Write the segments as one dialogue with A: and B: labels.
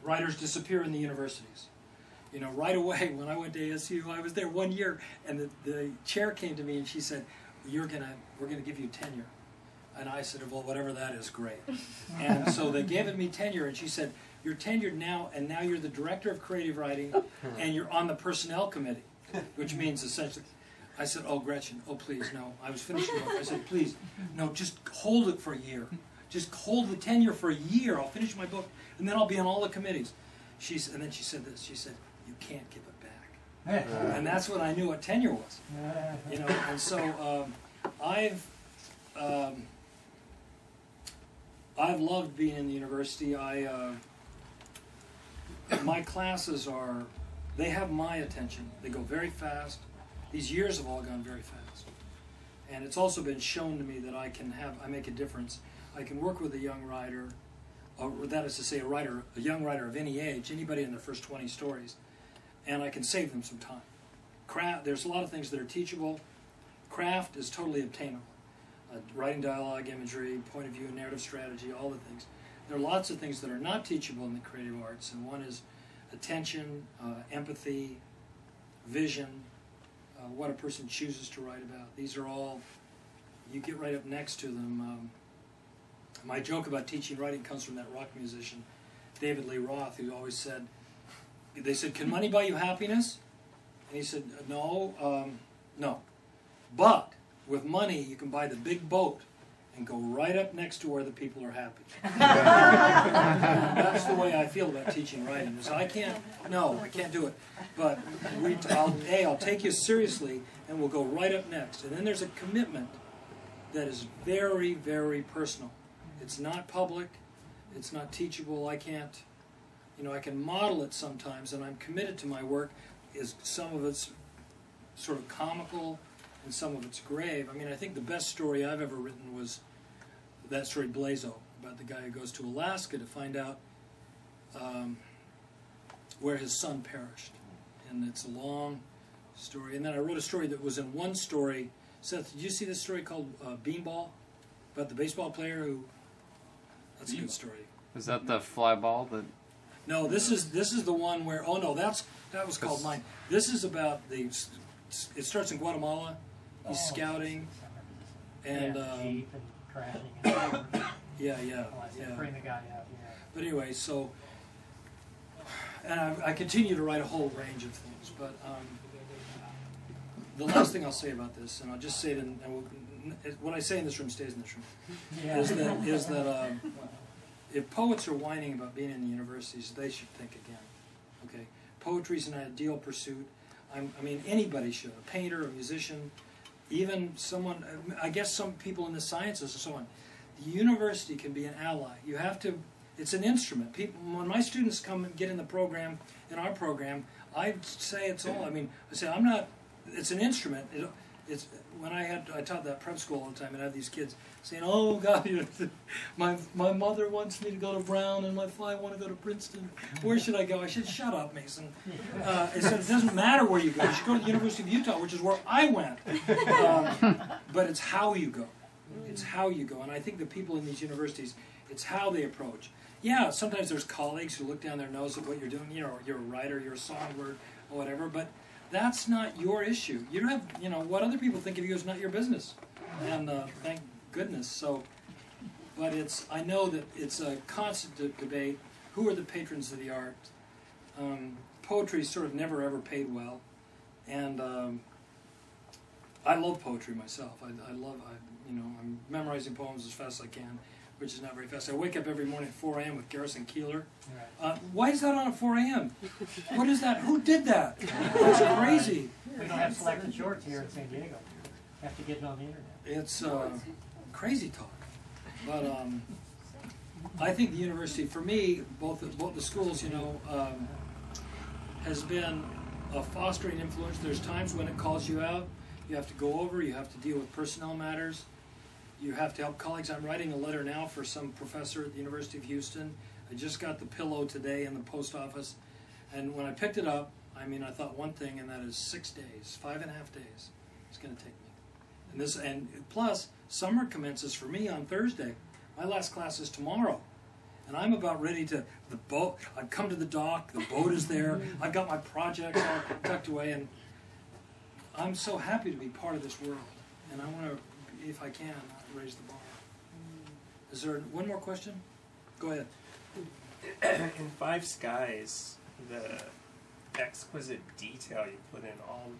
A: writers disappear in the universities. You know, right away when I went to ASU, I was there 1 year, and the chair came to me and she said, we're gonna give you tenure. And I said, well, whatever that is, great. And so they gave me tenure, and she said, you're tenured now, and now you're the director of creative writing, and you're on the personnel committee, which means essentially, I said, oh, Gretchen, oh, please, no. I was finishing the book. I said, please, no, just hold it for a year. Just hold the tenure for a year. I'll finish my book, and then I'll be on all the committees. And then she said this. She said, you can't give it back. And that's when I knew what tenure was. You know, and so I've loved being in the university. My classes they have my attention. They go very fast. These years have all gone very fast. And it's also been shown to me that I make a difference. I can work with a young writer, or that is to say a young writer of any age, anybody in their first 20 stories, and I can save them some time. There's a lot of things that are teachable. Craft is totally obtainable. Writing dialogue, imagery, point of view, narrative strategy, all the things. There are lots of things that are not teachable in the creative arts, and one is attention, empathy, vision, what a person chooses to write about. These are all, you get right up next to them. My joke about teaching writing comes from that rock musician, David Lee Roth, who always said, they said, can money buy you happiness? And he said, no, no. But with money, you can buy the big boat and go right up next to where the people are happy. That's the way I feel about teaching writing. Is I can't do it. But I'll take you seriously, and we'll go right up next. And then there's a commitment that is very, very personal. It's not public. It's not teachable. I can model it sometimes, and I'm committed to my work. Some of it's sort of comical, and some of it's grave. I mean, I think the best story I've ever written was that story, Blazo, about the guy who goes to Alaska to find out where his son perished. And it's a long story. And then I wrote a story that was in one story. Seth, did you see this story called Beanball? About the baseball player who... That's a good story.
B: Is that the fly ball that...
A: No, this is the one where... Oh, no, that was called Mine. This is about it starts in Guatemala. He's scouting. And...
C: Jeep and crashing. And
A: yeah.
C: bring the guy out, yeah.
A: But anyway, so... And I continue to write a whole range of things, but the last thing I'll say about this, and I'll just say it, what I say in this room stays in this room, is that if poets are whining about being in the universities, they should think again. Okay, poetry's an ideal pursuit. I mean, anybody should. A painter, a musician, even someone. I guess some people in the sciences and so on. The university can be an ally. You have to. It's an instrument. When my students come and get in in our program, I say it's all. I mean, I say I'm not. It's an instrument. It's when I taught that prep school all the time, and I had these kids saying, "Oh God, my mother wants me to go to Brown, and I want to go to Princeton. Where should I go?" I said, "Shut up, Mason." I said, "It doesn't matter where you go. You should go to the University of Utah, which is where I went." But it's how you go. It's how you go, and I think the people in these universities, it's how they approach. Yeah, sometimes there's colleagues who look down their nose at what you're doing. You know, you're a writer, you're a songbird, or whatever. But that's not your issue. You don't have, what other people think of you is not your business. And thank goodness. So, but I know that it's a constant debate. Who are the patrons of the art? Poetry sort of never ever paid well, and I love poetry myself. I'm memorizing poems as fast as I can, which is not very fast. I wake up every morning at 4 a.m. with Garrison Keillor. Right. Why is that on at 4 a.m.? What is that? Who did that? That's crazy.
C: We don't have selected shorts here in San Diego. You have to get it on the internet.
A: It's crazy talk. But I think the university, for me, both the schools, has been a fostering influence. There's times when it calls you out. You have to go over. You have to deal with personnel matters. You have to help colleagues. I'm writing a letter now for some professor at the University of Houston. I just got the pillow today in the post office. And when I picked it up, I thought one thing, and that is 6 days, 5.5 days. It's going to take me. And plus, summer commences for me on Thursday. My last class is tomorrow. And I'm about ready to, the boat, I've come to the dock, the boat is there, I've got my projects all tucked away, and I'm so happy to be part of this world. And I want to, if I can, raise the bar. Is there one more question? Go ahead.
D: In Five Skies, the exquisite detail you put in all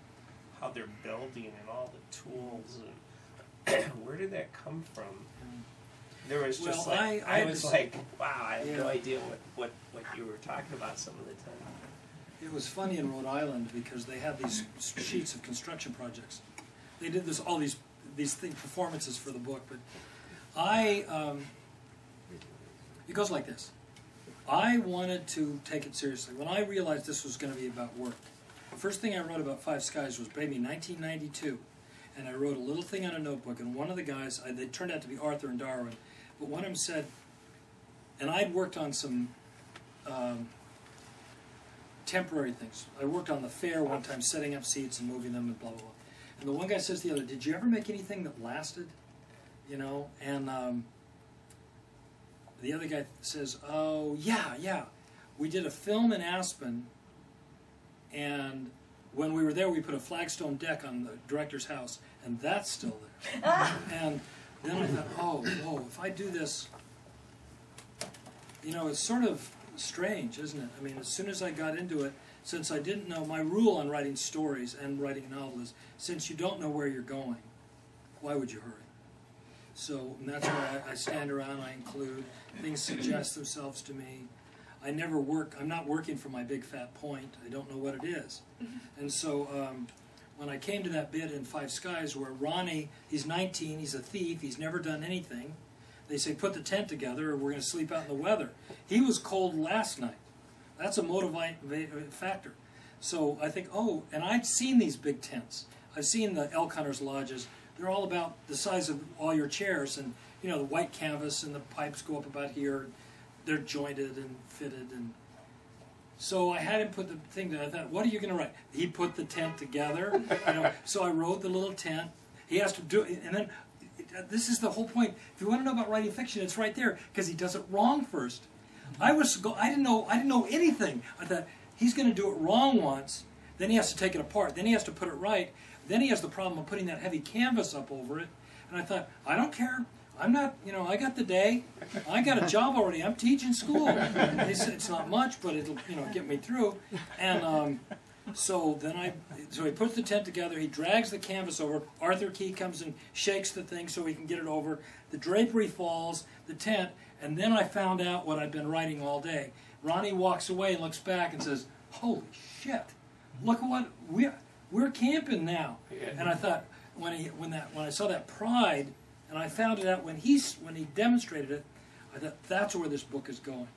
D: how they're building and all the tools, and where did that come from? There was just I was like, wow, I have no idea what you were talking about some of the time.
A: It was funny in Rhode Island because they had these sheets of construction projects. They did all these performances for the book, but it goes like this. I wanted to take it seriously. When I realized this was going to be about work, the first thing I wrote about Five Skies was maybe 1992, and I wrote a little thing on a notebook, and one of the guys, they turned out to be Arthur and Darwin, but one of them said, and I'd worked on some temporary things. I worked on the fair one time, setting up seats and moving them and blah, blah, blah. And the one guy says to the other, did you ever make anything that lasted? You know, and the other guy says, oh, yeah. We did a film in Aspen, and when we were there, we put a flagstone deck on the director's house, and that's still there. And then I thought, whoa, if I do this, you know, it's sort of strange, isn't it? I mean, as soon as I got into it, since I didn't know, my rule on writing stories and writing a novel is, since you don't know where you're going, why would you hurry? So and that's why I stand around, I include, things suggest themselves to me. I never work, I'm not working for my big fat point, I don't know what it is. And so when I came to that bit in Five Skies where Ronnie, he's 19, he's a thief, he's never done anything. They say, put the tent together or we're going to sleep out in the weather. He was cold last night. That's a motivating factor. So I think, and I'd seen these big tents. I've seen the elk hunters' lodges. They're all about the size of all your chairs, and you know the white canvas and the pipes go up about here. They're jointed and fitted, and so I had him put the thing there. I thought, what are you going to write? He put the tent together. You know, so I wrote the little tent. He has to do it, and then this is the whole point. If you want to know about writing fiction, it's right there because he does it wrong first. I didn't know anything. I thought he's going to do it wrong once. Then he has to take it apart. Then he has to put it right. Then he has the problem of putting that heavy canvas up over it. And I thought, I don't care. I'm not, I got the day. I got a job already. I'm teaching school. And they said it's not much, but it'll, get me through. And so he puts the tent together. He drags the canvas over. Arthur Key comes and shakes the thing so he can get it over. The drapery falls, the tent, and then I found out what I'd been writing all day. Ronnie walks away and looks back and says, "Holy shit! Look at what we're camping now." And I thought when I saw that pride, and I found it out when he demonstrated it, I thought that's where this book is going.